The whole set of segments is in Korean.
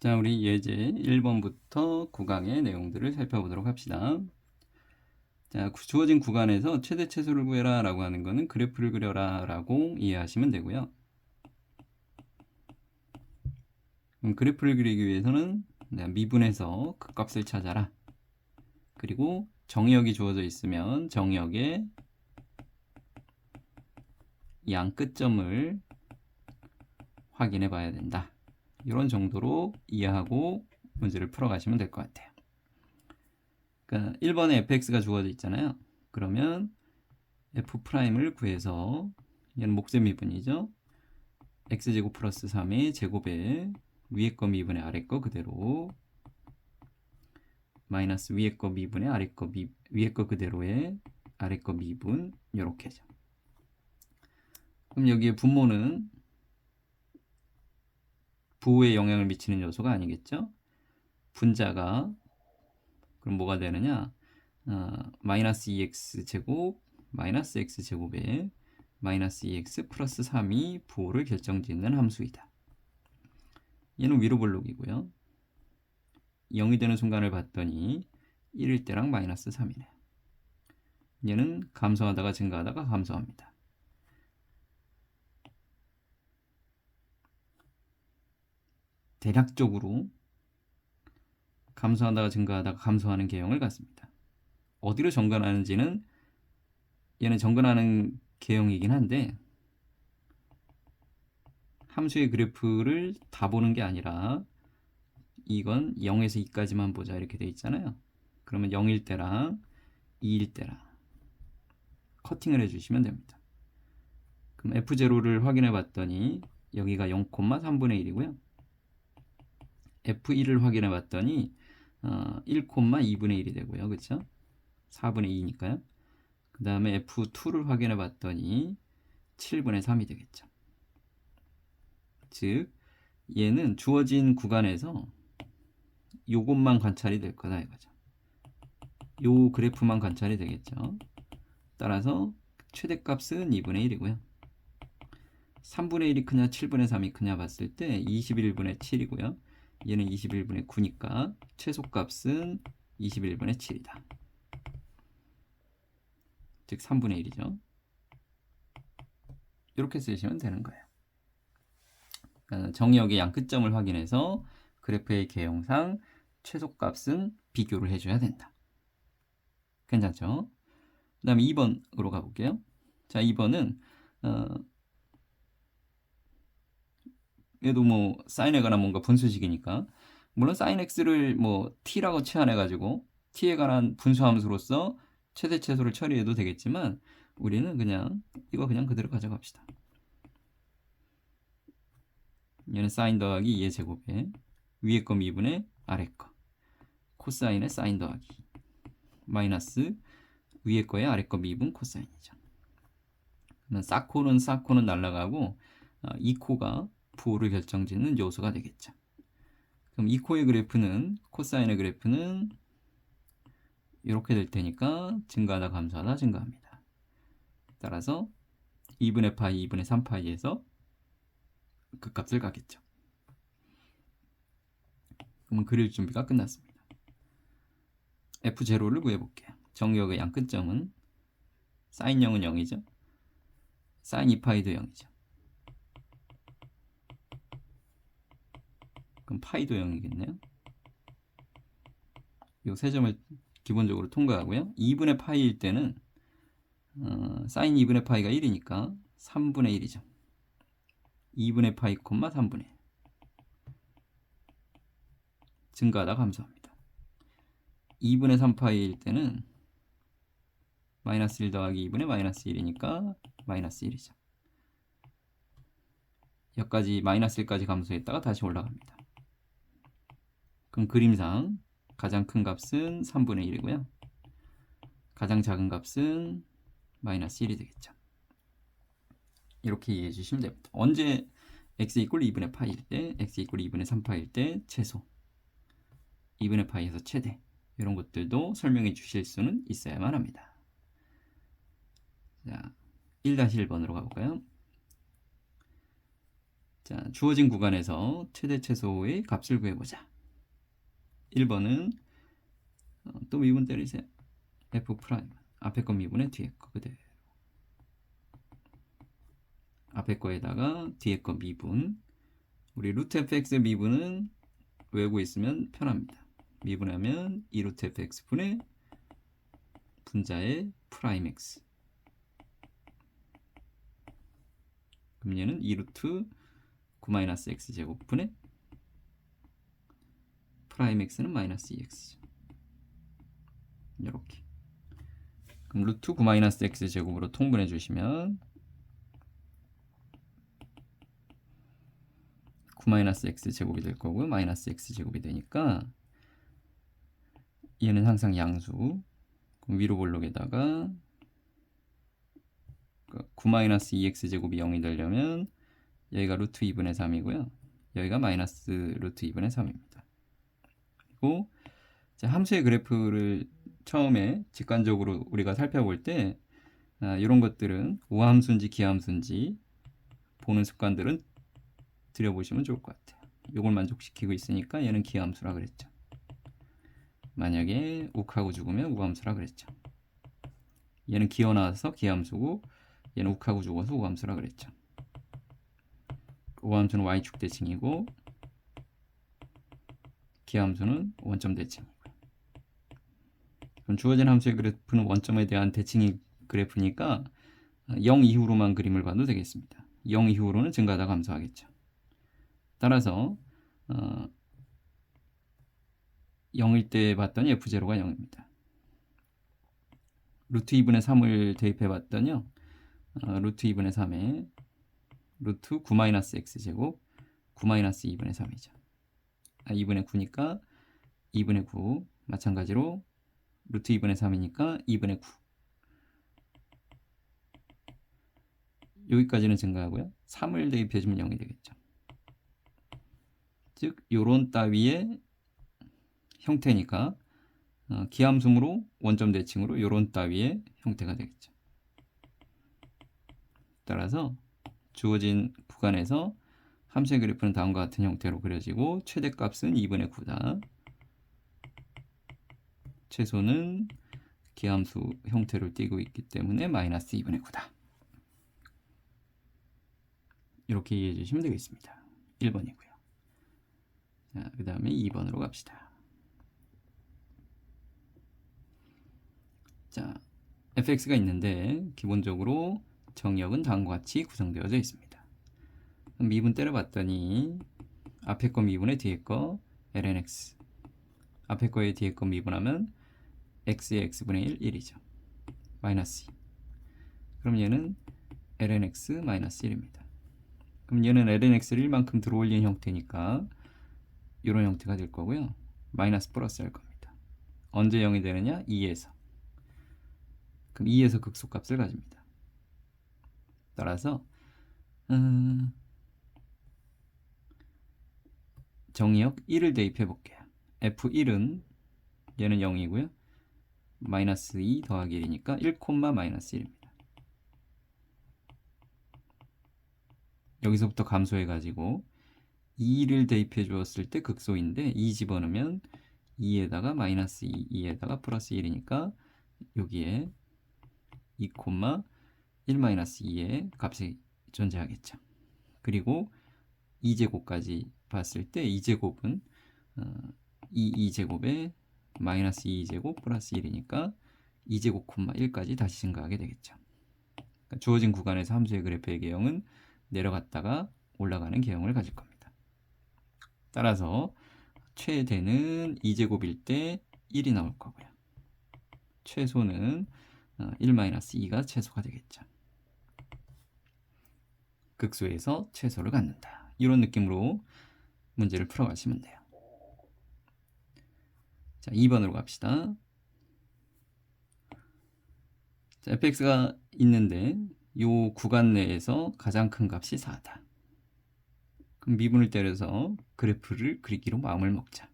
자, 우리 예제 1번부터 9강의 내용들을 살펴보도록 합시다. 자, 주어진 구간에서 최대 최소를 구해라 라고 하는 거는 그래프를 그려라 라고 이해하시면 되고요. 그럼 그래프를 그리기 위해서는 미분해서 그 값을 찾아라. 그리고 정의역이 주어져 있으면 정의역의 양 끝점을 확인해 봐야 된다. 이런 정도로 이해하고 문제를 풀어가시면 될 것 같아요. 그러니까 1번에 fx가 주어져 있잖아요. 그러면 f'을 구해서 얘는 목세 미분이죠. x제곱 플러스 3의 제곱에 위에 거 미분의 아래 거 그대로 마이너스 위에 거 미분의 아래 거 위에 거 그대로의 아래 거 미분 요렇게죠. 그럼 여기에 분모는 부호에 영향을 미치는 요소가 아니겠죠? 분자가 그럼 뭐가 되느냐? 마이너스 2x 제곱 마이너스 x 제곱에 마이너스 2x 플러스 3이 부호를 결정짓는 함수이다. 얘는 위로 볼록이고요. 0이 되는 순간을 봤더니 1일 때랑 마이너스 3이네. 얘는 감소하다가 증가하다가 감소합니다. 대략적으로 감소하다가 증가하다가 감소하는 개형을 갖습니다. 어디로 정근하는지는 얘는 정근하는 개형이긴 한데 함수의 그래프를 다 보는 게 아니라 이건 0에서 2까지만 보자 이렇게 돼 있잖아요. 그러면 0일 때랑 2일 때랑 커팅을 해주시면 됩니다. 그럼 F0를 확인해 봤더니 여기가 0,3분의 1이고요. F1을 확인해 봤더니 1,2분의 1이 되고요. 그렇죠? 4분의 2니까요. 그 다음에 F2를 확인해 봤더니 7분의 3이 되겠죠. 즉 얘는 주어진 구간에서 요것만 관찰이 될 거다 이거죠. 요 그래프만 관찰이 되겠죠. 따라서 최대값은 2분의 1이고요. 3분의 1이 크냐 7분의 3이 크냐 봤을 때 21분의 7이고요. 얘는 21분의 9니까 최소값은 21분의 7이다. 즉 3분의 1이죠. 이렇게 쓰시면 되는 거예요. 정의역의 양 끝점을 확인해서 그래프의 개형상 최소값은 비교를 해줘야 된다. 괜찮죠? 그 다음에 2번으로 가볼게요. 자, 2번은 얘도 뭐 사인에 관한 뭔가 분수식이니까 물론 사인 x를 뭐 t라고 치환해가지고 t에 관한 분수함수로서 최대 최소를 처리해도 되겠지만 우리는 그냥 이거 그냥 그대로 가져갑시다. 얘는 사인 더하기 2의 제곱에 위에 거 미분의 아래 거 코사인의 사인 더하기 마이너스 위에 거에 아래 거 미분 코사인이죠. 사코는 날아가고 2코가 부호를 결정짓는 요소가 되겠죠. 그럼 2코의 그래프는 코사인의 그래프는 이렇게 될 테니까 증가하다 감소하다 증가합니다. 따라서 2분의 파이 2분의 3파이에서 그 값을 가겠죠. 그러면 그릴 준비가 끝났습니다. F0를 구해볼게요. 정의역의 양 끝점은 사인 0은 0이죠. 사인 2파이도 0이죠. 그럼 파이도 0이겠네요. 이 세 점을 기본적으로 통과하고요. 2분의 파이일 때는 사인 2분의 파이가 1이니까 3분의 1이죠. 2분의 파이, 3분의 1. 증가하다 감소합니다. 2분의 3파이일 때는 마이너스 1 더하기 2분의 마이너스 1이니까 마이너스 1이죠. 여기까지 마이너스 1까지 감소했다가 다시 올라갑니다. 그럼 그림상 가장 큰 값은 3분의 1이고요. 가장 작은 값은 마이너스 1이 되겠죠. 이렇게 이해해 주시면 됩니다. 언제 x 이퀄 2분의 파이일 때, x 이퀄 2분의 3파일 때 최소, 2분의 파이에서 최대 이런 것들도 설명해 주실 수는 있어야만 합니다. 자, 1-1번으로 가볼까요? 자, 주어진 구간에서 최대 최소의 값을 구해보자. 1번은 또 미분 때리세요. f 프라임 앞에 거 미분에 뒤에 거 그대로. 앞에 거에다가 뒤에 거 미분. 우리 루트 fx 미분은 외우고 있으면 편합니다. 미분하면 2루트 fx분의 분자의 프라임 x. 그럼 얘는 2루트 9-x 제곱분의 프라임 x는 마이너스 2x. 이렇게. 그럼 루트 9-x 제곱으로 통분해 주시면 9-x 제곱이 될 거고요. 마이너스 x 제곱이 되니까 얘는 항상 양수. 그럼 위로 볼록에다가 9-2x 제곱이 0이 되려면 여기가 루트 2분의 3이고요. 여기가 마이너스 루트 2분의 3입니다. 그리고 함수의 그래프를 처음에 직관적으로 우리가 살펴볼 때 이런 것들은 우함수인지 기함수인지 보는 습관들은 들여보시면 좋을 것 같아요. 이걸 만족시키고 있으니까 얘는 기함수라 그랬죠. 만약에 욱하고 죽으면 우함수라 그랬죠. 얘는 기어 나와서 기함수고 얘는 욱하고 죽어서 우함수라 그랬죠. 우함수는 y축 대칭이고 기함수는 원점 대칭이고요. 그럼 주어진 함수의 그래프는 원점에 대한 대칭이 그래프니까 0 이후로만 그림을 봐도 되겠습니다. 0 이후로는 증가하다 감소하겠죠. 따라서 0일 때 봤더니 f0가 0입니다. 루트 2분의 3을 대입해 봤더니요. 루트 2분의 3에 루트 9-x 제곱 9-2분의 3이죠. 2분의 9니까 2분의 9 마찬가지로 루트 2분의 3이니까 2분의 9 여기까지는 증가하고요. 3을 대입해주면 0이 되겠죠. 즉 요런 따위의 형태니까 기함수므로 원점 대칭으로 요런 따위의 형태가 되겠죠. 따라서 주어진 구간에서 함수의 그래프는 다음과 같은 형태로 그려지고 최대값은 2분의 9다. 최소는 기함수 형태를 띠고 있기 때문에 마이너스 2분의 9다. 이렇게 이해해 주시면 되겠습니다. 1번이고요. 자, 그 다음에 2번으로 갑시다. 자, fx가 있는데 기본적으로 정의역은 다음과 같이 구성되어져 있습니다. 미분 때려봤더니 앞에 거 미분에 뒤에 거 lnx 앞에 거에 뒤에 거 미분하면 x의 x분의 1, 1이죠. 마이너스 2. 그럼 얘는 lnx 마이너스 1입니다. 그럼 얘는 lnx를 1만큼 들어올린 형태니까 이런 형태가 될 거고요. 마이너스 플러스 할 겁니다. 언제 0이 되느냐? 2에서. 그럼 2에서 극소값을 가집니다. 따라서 정의역 1을 대입해 볼게요. f1은 얘는 0이고요. 마이너스 2 더하기 1이니까 1, 마이너스 1입니다. 여기서부터 감소해 가지고 2를 대입해 주었을 때 극소인데 2 집어넣으면 2에다가 마이너스 2, 2에다가 플러스 1이니까 여기에 2, 1 마이너스 2의 값이 존재하겠죠. 그리고 2제곱까지 봤을 때 2제곱은 2제곱에 마이너스 2제곱 플러스 1이니까 2제곱 1까지 다시 증가하게 되겠죠. 그러니까 주어진 구간에서 함수의 그래프의 개형은 내려갔다가 올라가는 개형을 가질 겁니다. 따라서 최대는 2제곱일 때 1이 나올 거고요. 최소는 1-2가 최소가 되겠죠. 극소에서 최소를 갖는다. 이런 느낌으로 문제를 풀어가시면 돼요. 자, 2번으로 갑시다. 자, fx가 있는데 이 구간 내에서 가장 큰 값이 4다. 그럼 미분을 때려서 그래프를 그리기로 마음을 먹자.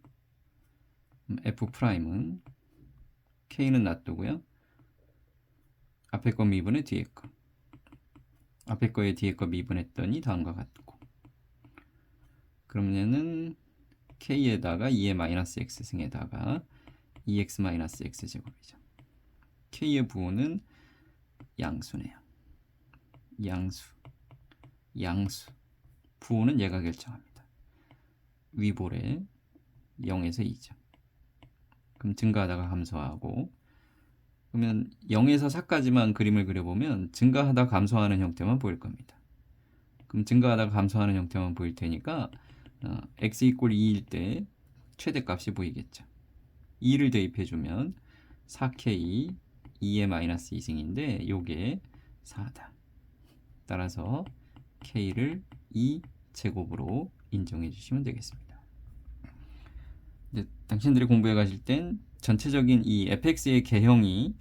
f'은 k는 놔두고요. 앞에 거 미분에 뒤에 거. 앞에 거에 뒤에 거 미분했더니 다음과 같고 그러면은 k에다가 2의 마이너스 x 승에다가 2x 마이너스 x 제곱이죠. k의 부호는 양수네요. 양수. 부호는 얘가 결정합니다. 위볼에 0에서 2죠. 그럼 증가하다가 감소하고, 그러면 0에서 4까지만 그림을 그려보면 증가하다 감소하는 형태만 보일 겁니다. 그럼 증가하다가 감소하는 형태만 보일 테니까 x 이퀄 2일 때 최대값이 보이겠죠. 2를 대입해주면 4k 2의 마이너스 2승인데 요게 4다. 따라서 k를 2제곱으로 인정해 주시면 되겠습니다. 이제 당신들이 공부해 가실 땐 전체적인 이 fx의 개형이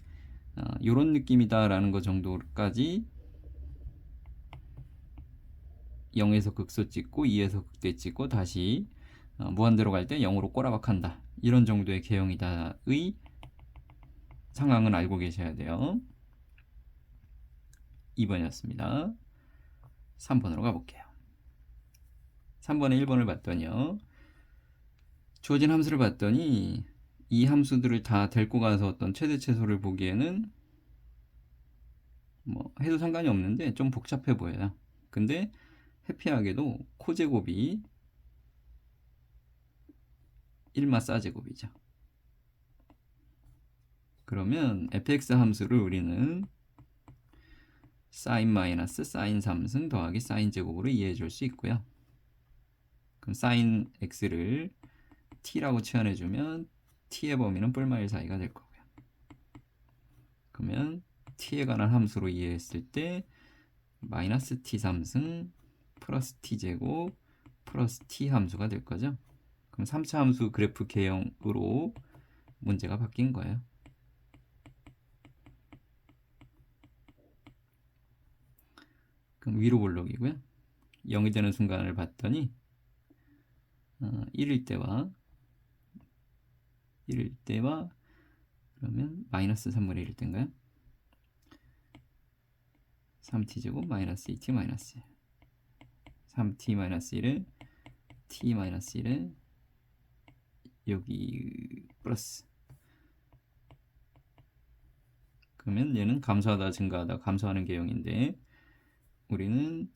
요런 느낌이다 라는 것 정도까지 0에서 극소 찍고 2에서 극대 찍고 다시 무한대로 갈 때 0으로 꼬라박한다, 이런 정도의 개형이다의 상황은 알고 계셔야 돼요. 2번이었습니다. 3번으로 가볼게요. 3번에 1번을 봤더니요, 주어진 함수를 봤더니 이 함수들을 다 데리고 가서 어떤 최대 최소를 보기에는 뭐 해도 상관이 없는데 좀 복잡해 보여요. 근데 해피하게도 코제곱이 1마 싸제곱이죠. 그러면 fx 함수를 우리는 사인 마이너스 사인 3승 더하기 사인 제곱으로 이해해 줄 수 있고요. 그럼 사인 x를 t라고 치환해 주면 t의 범위는 뿔마 1 사이가 될 거고요. 그러면 t에 관한 함수로 이해했을 때 마이너스 t 3승 플러스 t 제곱 플러스 t 함수가 될 거죠. 그럼 3차 함수 그래프 개형으로 문제가 바뀐 거예요. 그럼 위로 볼록이고요. 0이 되는 순간을 봤더니 1일 때와 그러면 마이너스 3분의 1일 때인가요? 3t제곱 마이너스 2t 마이너스 1, 3t 마이너스 1에 t 마이너스 1에 여기 플러스. 그러면 얘는 감소하다 증가하다 감소하는 개형인데 우리는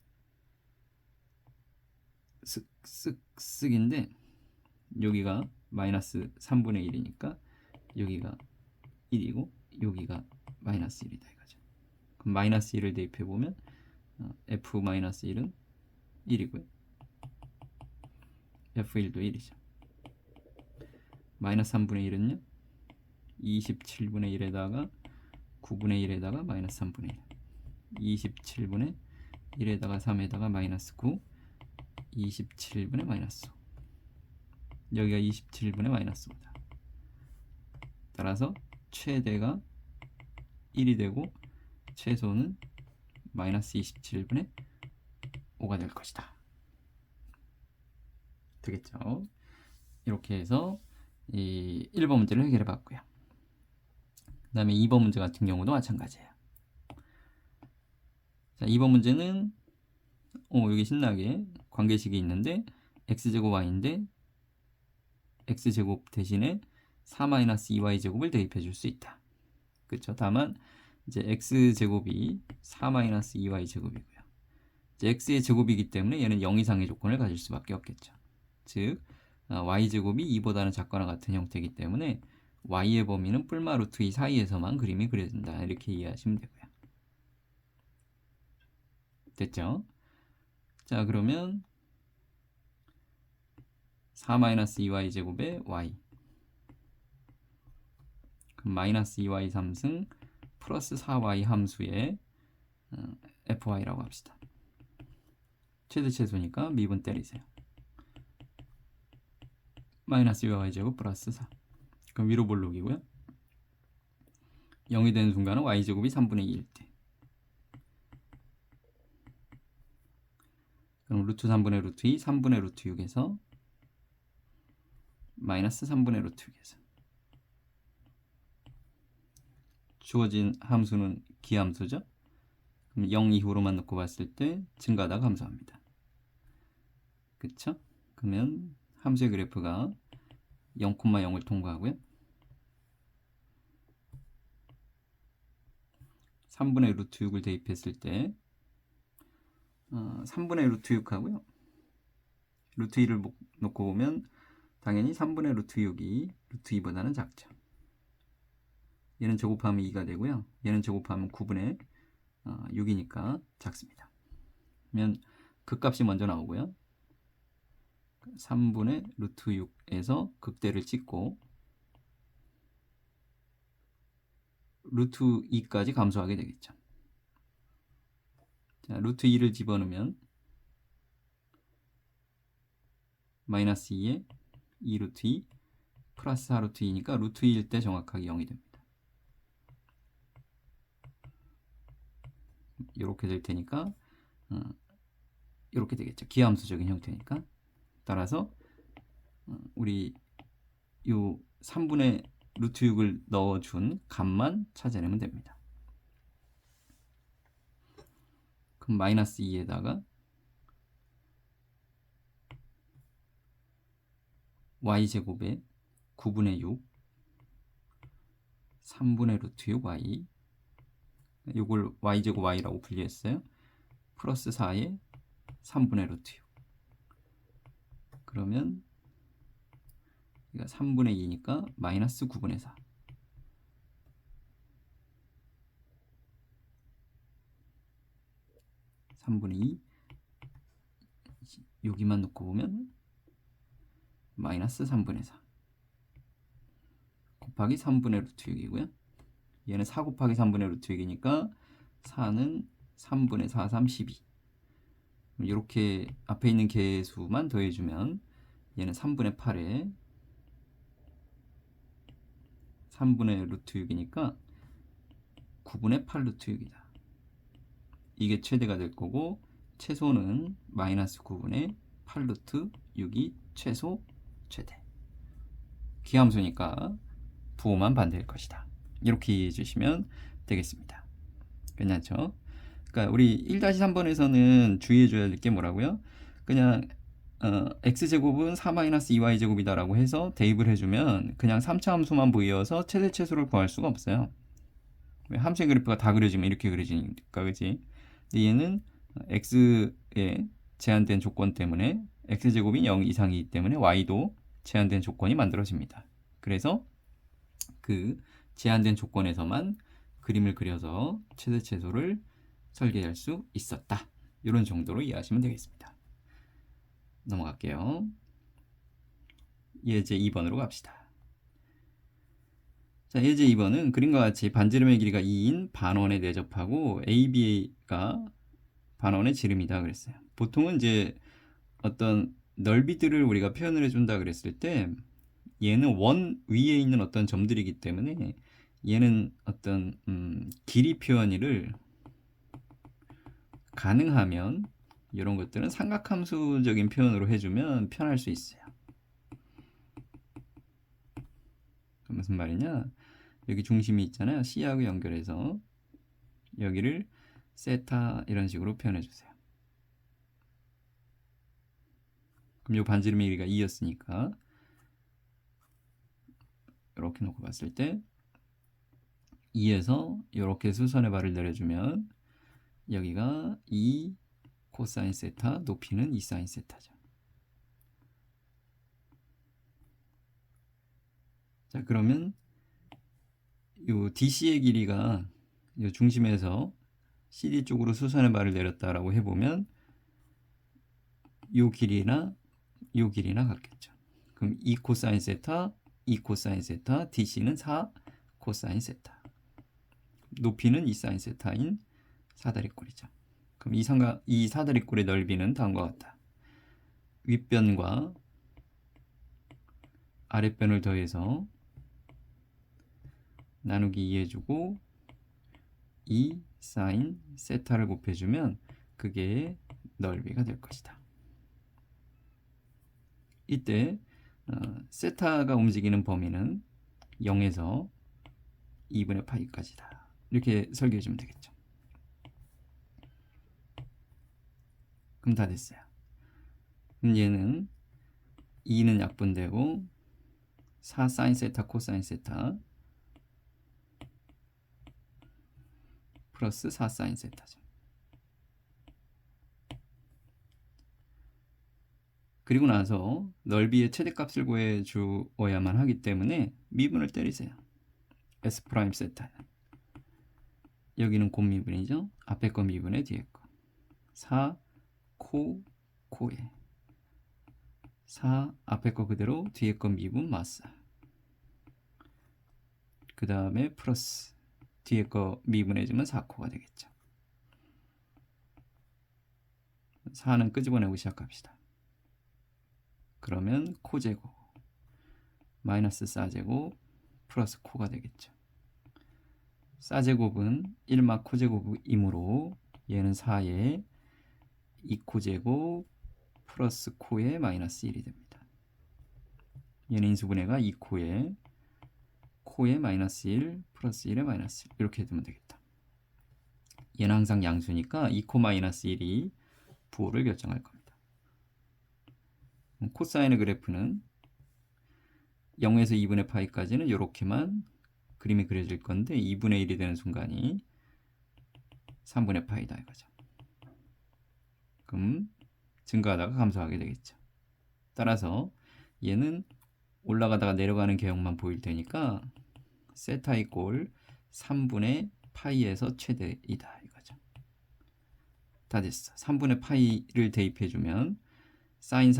쓱쓱쓱인데 여기가 마이너스 3분의 1이니까 여기가 1이고 여기가 마이너스 1이다 이거죠. 그럼 마이너스 1을 대입해보면 f 마이너스 1은 1이고요. f1도 1이죠. 마이너스 3분의 1은요 27분의 1에다가 9분의 1에다가 마이너스 3분의 1, 27분의 1에다가 3에다가 마이너스 9, 27분의 마이너스 5, 여기가 27분의 마이너스 5다. 따라서 최대가 1이 되고 최소는 마이너스 27분의 5가 될 것이다. 되겠죠? 이렇게 해서 이 1번 문제를 해결해 봤고요. 그 다음에 2번 문제 같은 경우도 마찬가지예요. 자, 2번 문제는 여기 신나게 관계식이 있는데 x제곱 y인데 x제곱 대신에 4-2y제곱을 대입해 줄 수 있다. 그렇죠? 다만 이제 x제곱이 4-2y제곱이고요. 이제 x의 제곱이기 때문에 얘는 0 이상의 조건을 가질 수밖에 없겠죠. 즉 y제곱이 2보다는 작거나 같은 형태이기 때문에 y의 범위는 뿔마 루트 2 사이에서만 그림이 그려진다. 이렇게 이해하시면 되고요. 됐죠? 자, 그러면 4-2y 제곱의 y, 그럼 마이너스 2y 3승 플러스 4y 함수의 fy라고 합시다. 최대 최소니까 미분 때리세요. 마이너스 2y 제곱 플러스 4. 그럼 위로 볼록이고요. 0이 되는 순간은 y제곱이 3분의 2일 때. 그럼 루트 3분의 루트 2, 3분의 루트 6에서 마이너스 3분의 루트 6에서 주어진 함수는 기함수죠. 그럼 0 이후로만 놓고 봤을 때 증가하다 감소합니다. 그쵸? 그러면 함수의 그래프가 0,0을 통과하고요. 3분의 루트 6을 대입했을 때 3분의 루트 6하고요. 루트 2를 놓고 보면 당연히 3분의 루트 6이 루트 2보다는 작죠. 얘는 제곱하면 2가 되고요. 얘는 제곱하면 9분의 6이니까 작습니다. 그러면 극값이 먼저 나오고요. 3분의 루트 6에서 극대를 찍고 루트 2까지 감소하게 되겠죠. 자, 루트 2를 집어넣으면 마이너스 2에 2 루트 2 플러스 4 루트 2니까 루트 2일 때 정확하게 0이 됩니다. 이렇게 될 테니까 이렇게 되겠죠. 기하함수적인 형태니까. 따라서 우리 요 3분의 루트 6을 넣어준 값만 찾아내면 됩니다. 그럼 마이너스 2에다가 y제곱에 9분의 6 3분의 루트 6 y 요걸 y제곱 y라고 분리했어요. 플러스 4에 3분의 루트 6 그러면 이거 3분의 2니까 마이너스 9분의 4 3분의 2 여기만 놓고 보면 마이너스 3분의 4 곱하기 3분의 루트 6이고요. 얘는 4 곱하기 3분의 루트 6이니까 4는 3분의 4, 3, 12 이렇게 앞에 있는 개수만 더해주면 얘는 3분의 8에 3분의 루트 6이니까 9분의 8 루트 6이다. 이게 최대가 될 거고 최소는 마이너스 9분의 8 루트 6이 최소 최대. 기함수니까 부호만 반대일 것이다. 이렇게 이해해 주시면 되겠습니다. 괜찮죠? 그러니까 우리 1-3번에서는 주의해 줘야 될 게 뭐라고요? 그냥 x제곱은 4-2y제곱이다 라고 해서 대입을 해주면 그냥 3차 함수만 보여서 최대 최소를 구할 수가 없어요. 함수의 그래프가 다 그려지면 이렇게 그려지니까, 그지? 근데 얘는 x의 제한된 조건 때문에 x제곱이 0 이상이기 때문에 y도 제한된 조건이 만들어집니다. 그래서 그 제한된 조건에서만 그림을 그려서 최대 최소를 설계할 수 있었다. 이런 정도로 이해하시면 되겠습니다. 넘어갈게요. 예제 2번으로 갑시다. 자, 예제 2번은 그림과 같이 반지름의 길이가 2인 반원에 내접하고 AB가 반원의 지름이다 그랬어요. 보통은 이제 어떤 넓이들을 우리가 표현을 해준다 그랬을 때 얘는 원 위에 있는 어떤 점들이기 때문에 얘는 어떤 길이 표현을 가능하면 이런 것들은 삼각함수적인 표현으로 해주면 편할 수 있어요. 무슨 말이냐? 여기 중심이 있잖아요. C하고 연결해서 여기를 세타 이런 식으로 표현해 주세요. 그럼 이 반지름의 길이가 2였으니까 이렇게 놓고 봤을 때 2에서 이렇게 수선의 발을 내려주면 여기가 2 코사인 세타, 높이는 2 사인 세타죠. 자, 그러면 이 DC의 길이가 이 중심에서 CD 쪽으로 수선의 발을 내렸다라고 해보면 이 길이나 이 길이나 같겠죠. 그럼 2 코사인 세타, 2 코사인 세타, DC는 4 코사인 세타. 높이는 2 사인 세타인 사다리꼴이죠. 그럼 이 사다리꼴의 넓이는 다음과 같다. 윗변과 아랫변을 더해서 나누기 2 해주고 2 사인 세타를 곱해주면 그게 넓이가 될 것이다. 이때 세타가 움직이는 범위는 0에서 2분의 파이까지다. 이렇게 설계해 주면 되겠죠. 그럼 다 됐어요. 그럼 얘는 2는 약분되고 4 사인 세타 코사인 세타 플러스 4 사인 세타죠. 그리고 나서 넓이의 최대값을 구해주어야만 하기 때문에 미분을 때리세요. S 프라임 세타. 여기는 곱미분이죠. 앞에 거 미분에 뒤에 거. 4 코에 4 앞에 거 그대로 뒤에 거 미분 마사. 그 다음에 플러스 뒤에 거 미분해주면 4코가 되겠죠. 4는 끄집어내고 시작합시다. 그러면 코제곱 마이너스 4제곱 플러스 코가 되겠죠. 4제곱은 1마 코제곱이므로 얘는 4에 2코제곱 플러스 코에 마이너스 1이 됩니다. 얘는 인수분해가 2코에 코에 마이너스 1 플러스 1에 마이너스 1 이렇게 되면 되겠다. 얘는 항상 양수니까 2코 마이너스 1이 부호를 결정할 겁니다. 코사인의 그래프는 0에서 2분의 파이까지는 이렇게만 그림이 그려질 건데 2분의 1이 되는 순간이 3분의 파이다 이거죠. 그럼 증가하다가 감소하게 되겠죠. 따라서 얘는 올라가다가 내려가는 개형만 보일 테니까 세타 이꼴 3분의 파이에서 최대이다 이거죠. 다 됐어. 3분의 파이를 대입해주면 사인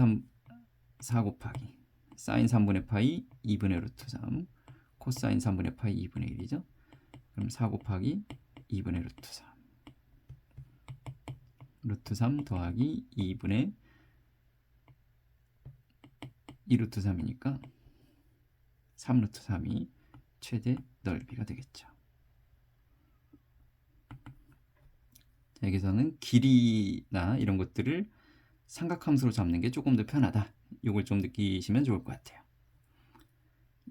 4 곱하기 사인 3분의 파이 2분의 루트 3 코사인 3분의 파이 2분의 1이죠. 그럼 4 곱하기 2분의 루트 3 루트 3 더하기 2분의 2루트 3이니까 3루트 3이 최대 넓이가 되겠죠. 여기서는 길이나 이런 것들을 삼각함수로 잡는 게 조금 더 편하다. 이걸 좀 느끼시면 좋을 것 같아요.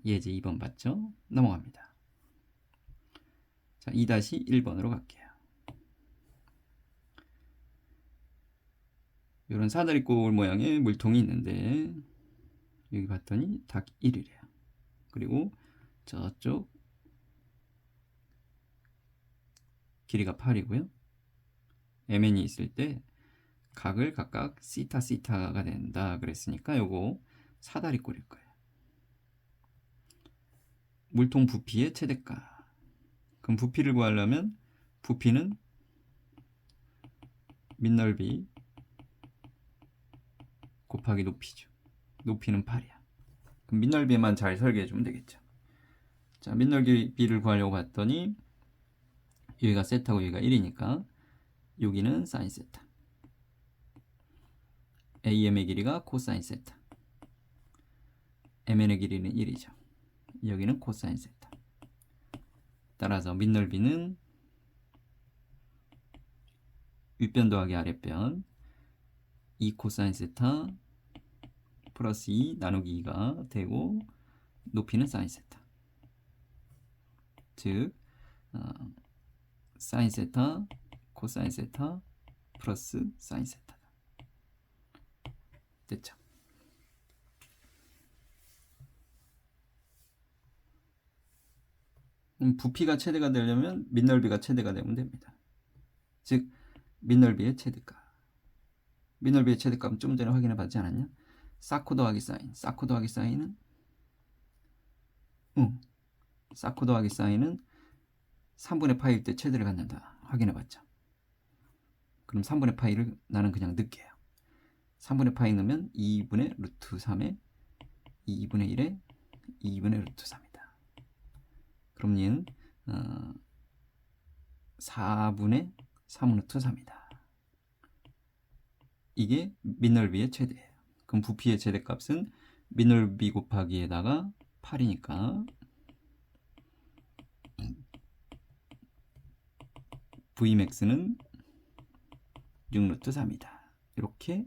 예제 2번 봤죠? 넘어갑니다. 자, 2-1번으로 갈게요. 이런 사다리꼴 모양의 물통이 있는데 여기 봤더니 닭 1이래요. 그리고 저쪽 길이가 8이고요. MN이 있을 때 각을 각각 시타 시타가 된다 그랬으니까 요거 사다리꼴일 거예요. 물통 부피의 최대가. 그럼 부피를 구하려면 부피는 밑넓이 곱하기 높이죠. 높이는 8이야. 그럼 밑넓이만 잘 설계해 주면 되겠죠. 자, 밑넓이를 구하려고 봤더니 여기가 세타고 여기가 1이니까 여기는 사인 세타. AM의 길이가 코사인 세타. MN의 길이는 1이죠. 여기는 코사인 세타. 따라서 밑넓이는 윗변 더하기 아랫변 2 코사인 세타 플러스 2 나누기 2가 되고 높이는 사인 세타. 즉 사인 세타 코사인 세타 플러스 사인 세타다. 됐죠? 부피가 최대가 되려면 밑넓이가 최대가 되면 됩니다. 즉 밑넓이의 최대값. 밑넓이의 최대값은 좀 전에 확인해 봤지 않았냐? 사코 더하기 사인. 사코 더하기 사인은 사코 더하기 사인은 3분의 파이일 때 최대를 갖는다. 확인해 봤죠? 그럼 3분의 파이를 나는 그냥 넣을게요. 3분의 파이 넣으면 2분의 루트 3에 2분의 1에 2분의 루트 3이다. 그럼 얘는 4분의 3 루트 3이다. 이게 밑넓이의 최대예요. 그럼 부피의 최대값은 밑넓이 곱하기에다가 8이니까 Vmax는 6 루트 3이다. 이렇게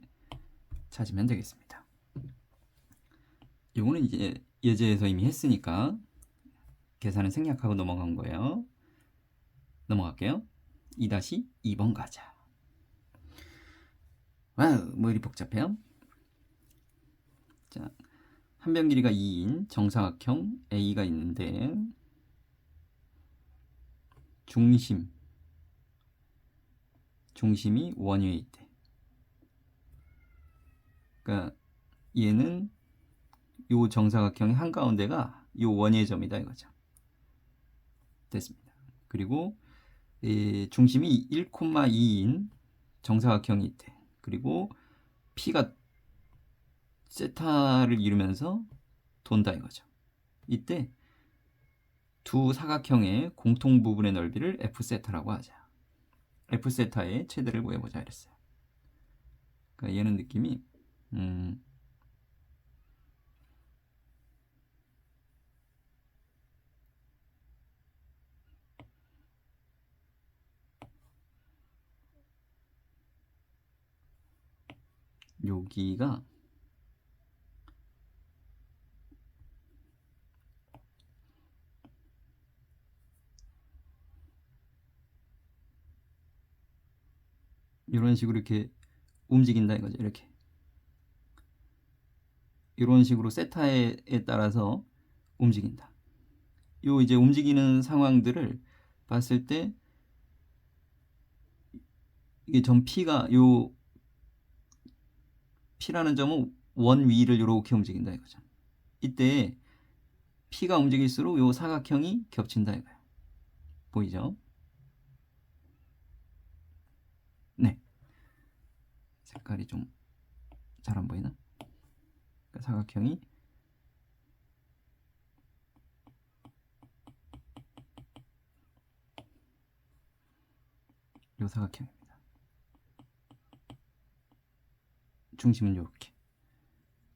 찾으면 되겠습니다. 이거는 이제 예제에서 이미 했으니까 계산을 생략하고 넘어간 거예요. 넘어갈게요. 2-2번 가자. 와우, 뭐 이리 복잡해요? 자, 한 변 길이가 2인 정사각형 A가 있는데 중심이 원위에 있대. 그러니까 얘는 요 정사각형의 한가운데가 요 원위의 점이다 이거죠. 됐습니다. 그리고 중심이 1,2인 정사각형이 있대. 그리고 P가 세타를 이루면서 돈다 이거죠. 이때 두 사각형의 공통 부분의 넓이를 F세타라고 하자. F세타의 최대를 구해보자 이랬어요. 그러니까 얘는 느낌이 여기가 이런 식으로 이렇게 움직인다 이거죠. 이렇게 이런 식으로 세타에 따라서 움직인다. 요 이제 움직이는 상황들을 봤을 때 이게 점 P가 요 P라는 점은 원 위를 이렇게 움직인다 이거죠. 이때 P가 움직일수록 요 사각형이 겹친다 이거예요. 보이죠? 네. 색깔이 좀 잘 안 보이나? 그러니까 사각형이 요 사각형입니다. 중심은 요렇게.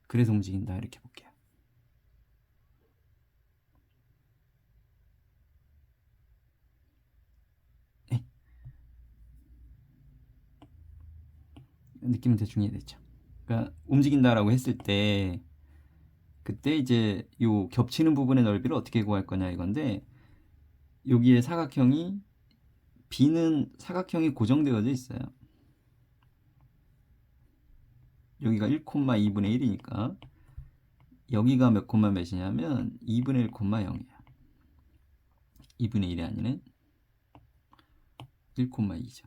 그래서 움직인다 이렇게 볼게요. 네. 느낌은 대충 이해됐죠? 그러니까 움직인다라고 했을 때 그때 이제 요 겹치는 부분의 넓이를 어떻게 구할 거냐 이건데 여기에 사각형이 B는 사각형이 고정되어져 있어요. 여기가 1,2분의 1이니까 여기가 몇 콤마 몇이냐면 2분의 1,0이야. 2분의 1이 아니네. 1,2죠.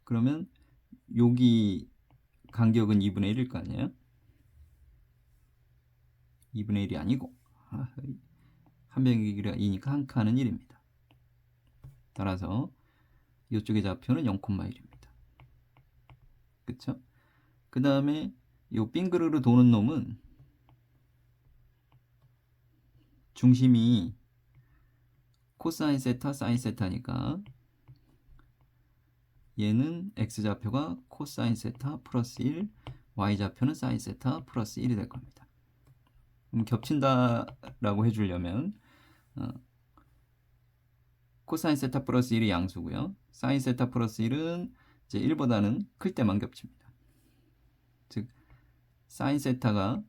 그러면 여기 간격은 2분의 1일 거 아니에요? 2분의 1이 아니고 한 변의 길이가 2니까 한 칸은 1입니다. 따라서 이쪽의 좌표는 0,1입니다. 그쵸? 그 다음에 요 빙그르르 도는 놈은 중심이 코사인 세타 사인 세타니까 얘는 x좌표가 코사인 세타 플러스 1, y좌표는 사인 세타 플러스 1이 될 겁니다. 그럼 겹친다라고 해주려면 코사인 세타 플러스 1이 양수고요. 사인 세타 플러스 1은 이제 1보다는 클 때만 겹칩니다. 즉 사인 세타가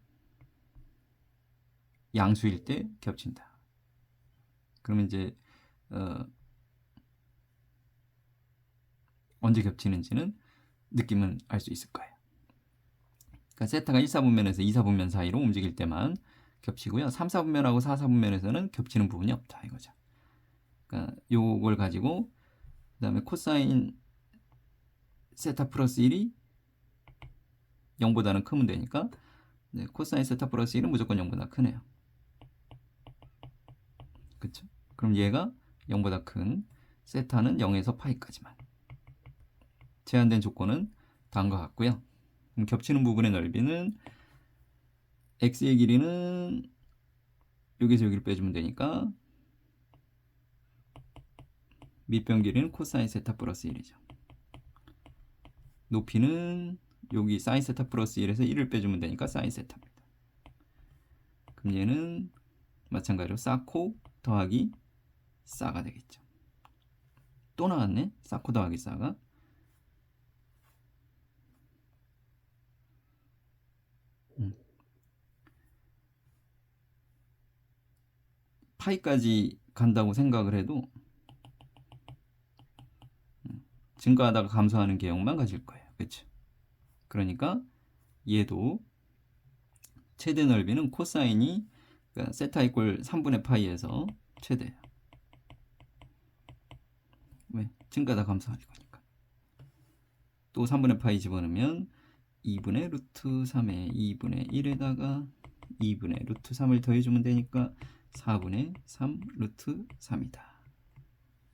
양수일 때 겹친다. 그러면 이제 언제 겹치는지는 느낌은 알 수 있을 거예요. 그러니까 세타가 1사분면에서 2사분면 사이로 움직일 때만 겹치고요. 3사분면하고 4사분면에서는 겹치는 부분이 없다 이거죠. 그러니까 요걸 가지고 그 다음에 코사인 세타 플러스 1이 0보다는 크면 되니까 네, 코사인 세타 플러스 1은 무조건 0보다 크네요. 그쵸? 그럼 얘가 0보다 큰 세타는 0에서 파이까지만. 제한된 조건은 다음과 같고요. 그럼 겹치는 부분의 넓이는 x의 길이는 여기서 여기를 빼주면 되니까 밑변 길이는 코사인 세타 플러스 1이죠. 높이는 여기 사인 세타 플러스 1에서 1을 빼주면 되니까 사인 세타입니다. 그럼 얘는 마찬가지로 사코 더하기 사가 되겠죠. 또 나왔네. 사코 더하기 사가. 파이까지 간다고 생각을 해도 증가하다가 감소하는 개형만 가질 거예요. 그렇죠? 그러니까 얘도 최대 넓이는 코사인이 그러니까 세타 이꼴 3분의 파이에서 최대예요. 왜? 증가다 감소할 거니까. 또 3분의 파이 집어넣으면 2분의 루트 3에 2분의 1에다가 2분의 루트 3을 더해주면 되니까 4분의 3 루트 3이다.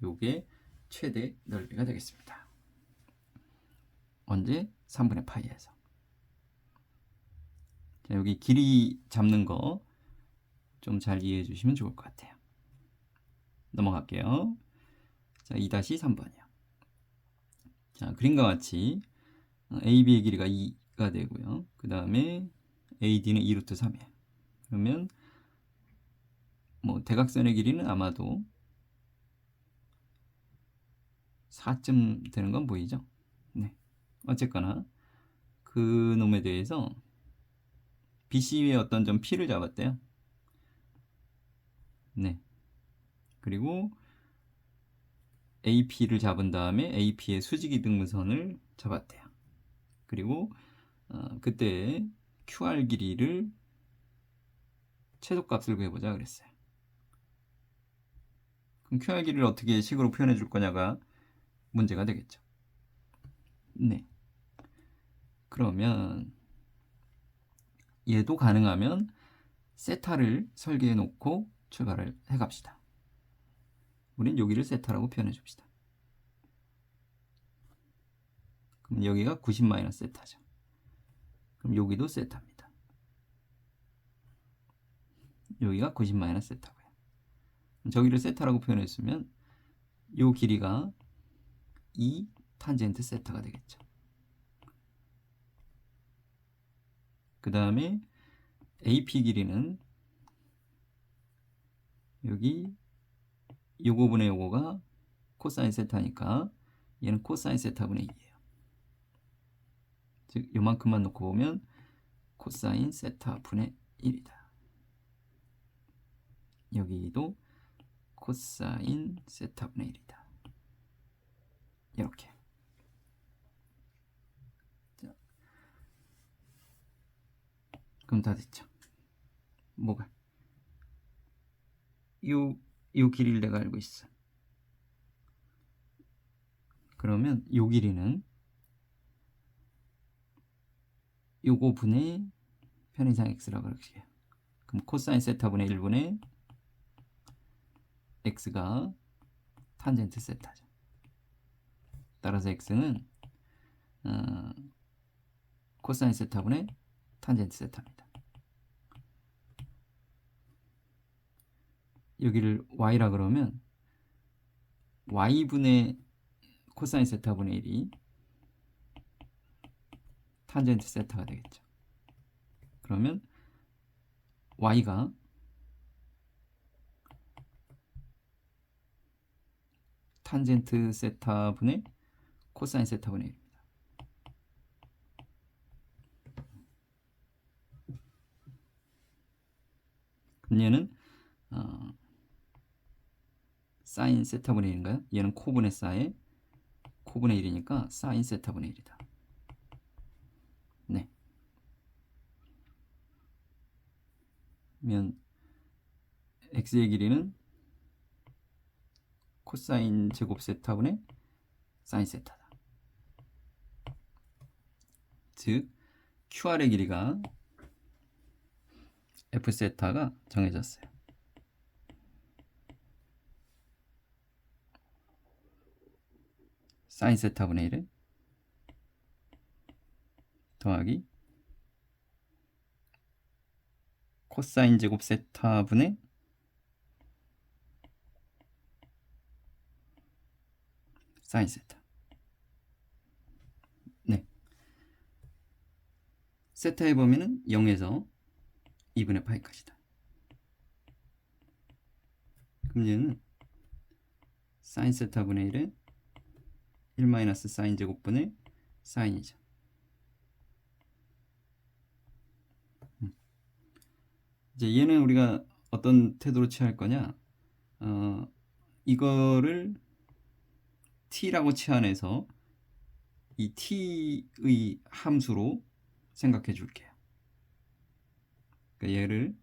요게 최대 넓이가 되겠습니다. 언제? 3분의 파이에서. 자, 여기 길이 잡는 거 좀 잘 이해해 주시면 좋을 것 같아요. 넘어갈게요. 자, 2-3번이요. 자, 그림과 같이 AB의 길이가 2가 되고요. 그 다음에 AD는 2루트 3이에요. 그러면 뭐 대각선의 길이는 아마도 4쯤 되는 건 보이죠? 네. 어쨌거나 그 놈에 대해서 BC의 어떤 점 P를 잡았대요. 네. 그리고 AP를 잡은 다음에 AP의 수직이등분선을 잡았대요. 그리고 그때 QR 길이를 최소값을 구해보자 그랬어요. 그럼 QR 길이를 어떻게 식으로 표현해 줄 거냐가 문제가 되겠죠. 네. 그러면 얘도 가능하면 세타를 설계해 놓고 출발을 해 갑시다. 우린 여기를 세타라고 표현해 줍시다. 그럼 여기가 90-세타죠. 그럼 여기도 세타입니다. 여기가 90-세타고요. 저기를 세타라고 표현했으면 요 길이가 2 탄젠트 세타가 되겠죠. 그 다음에 AP 길이는 여기 요거분의 요거가 코사인 세타니까 얘는 코사인 세타분의 2예요. 즉 요만큼만 놓고 보면 코사인 세타분의 1이다. 여기도 코사인 세타분의 1이다. 이렇게. 자, 그럼 다 됐죠. 뭐가? 요 길이를 내가 알고 있어. 그러면 요 길이는 요거 분의 편의상 x라고 할게요. 그럼 코사인 세타분의 1분의 x가 탄젠트 세타죠. 따라서 x는 코사인 세타분의 탄젠트 세타입니다. 여기를 y라 그러면 y분의 코사인 세타분의 1이 탄젠트 세타가 되겠죠. 그러면 y가 탄젠트 세타분의 코사인 세타분의 1입니다. 그럼 얘는 사인 세타분의 1인가요? 얘는 코분의 사에 코분의 1이니까 사인 세타분의 1이다. 네. 그러면 x의 길이는 코사인 제곱 세타분의 사인 세타다. 즉 QR의 길이가 F 세타가 정해졌어요. 사인 세타분의 1에 더하기 코사인 제곱 세타분의 사인 세타. 네. 세타의 범위는 0에서 2분의 파이까지다. 그럼 얘는 사인 세타분의 1에 1 사인 제곱분의 사인이죠. 이제 얘는 우리가 어떤 태도로 취할 거냐? 이거를 t라고 치환해서 이 t의 함수로 생각해 줄게요. 그러니까 얘를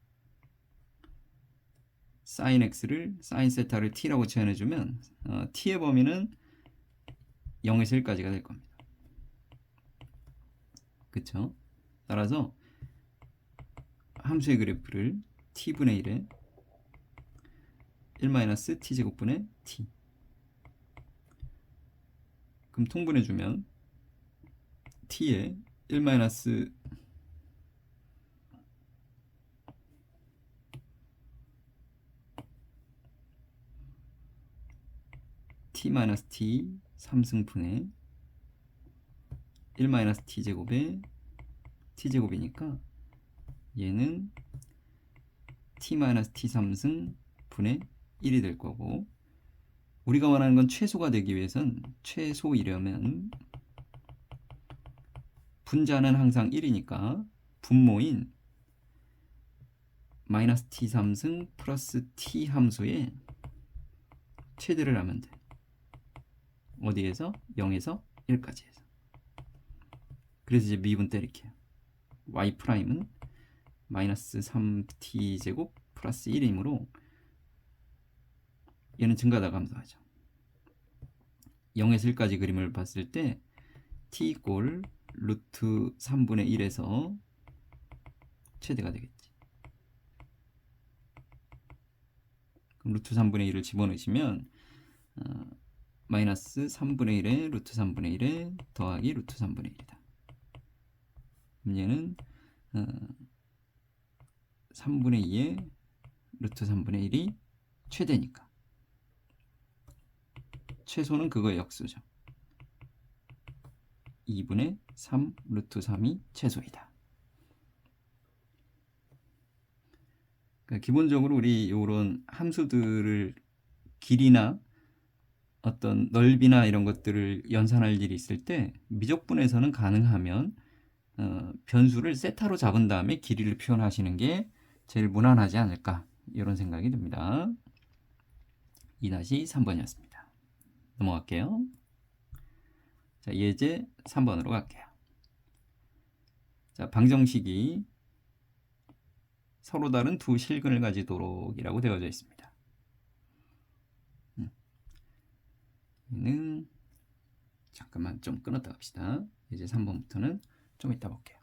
sin x를 sin 세타를 t라고 제한해 주면 t의 범위는 0에서 1까지가 될 겁니다. 그쵸? 따라서 함수의 그래프를 t분의 1에 1-t제곱분의 t, 그럼 통분해 주면 t에 1 t 3승분의 1-t제곱의 t제곱이니까 얘는 t-t3승 분의 1이 될 거고, 우리가 원하는 건 최소가 되기 위해선 최소이려면 분자는 항상 1이니까 분모인 -t3승 플러스 t 함수에 최대를 하면 돼. 어디에서? 0에서 1까지 해서. 그래서 이제 미분 때릴게요. y'은 -3t제곱 플러스 1이므로 얘는 증가하다 감소하죠. 0에서 1까지 그림을 봤을 때 t 이꼴 루트 3분의 1에서 최대가 되겠지. 그럼 루트 3분의 1을 집어넣으시면 마이너스 3분의 1에 루트 3분의 1에 더하기 루트 3분의 1이다. 그럼 얘는 3분의 2에 루트 3분의 1이 최대니까 최소는 그거의 역수죠. 2분의 3 루트 3이 최소이다. 그러니까 기본적으로 우리 이런 함수들을 길이나 어떤 넓이나 이런 것들을 연산할 일이 있을 때 미적분에서는 가능하면 변수를 세타로 잡은 다음에 길이를 표현하시는 게 제일 무난하지 않을까, 이런 생각이 듭니다. 2-3번이었습니다. 넘어갈게요. 자, 예제 3번으로 갈게요. 자, 방정식이 서로 다른 두 실근을 가지도록이라고 되어져 있습니다. 얘는 잠깐만 좀 끊었다 갑시다. 이제 3번부터는 좀 이따 볼게요.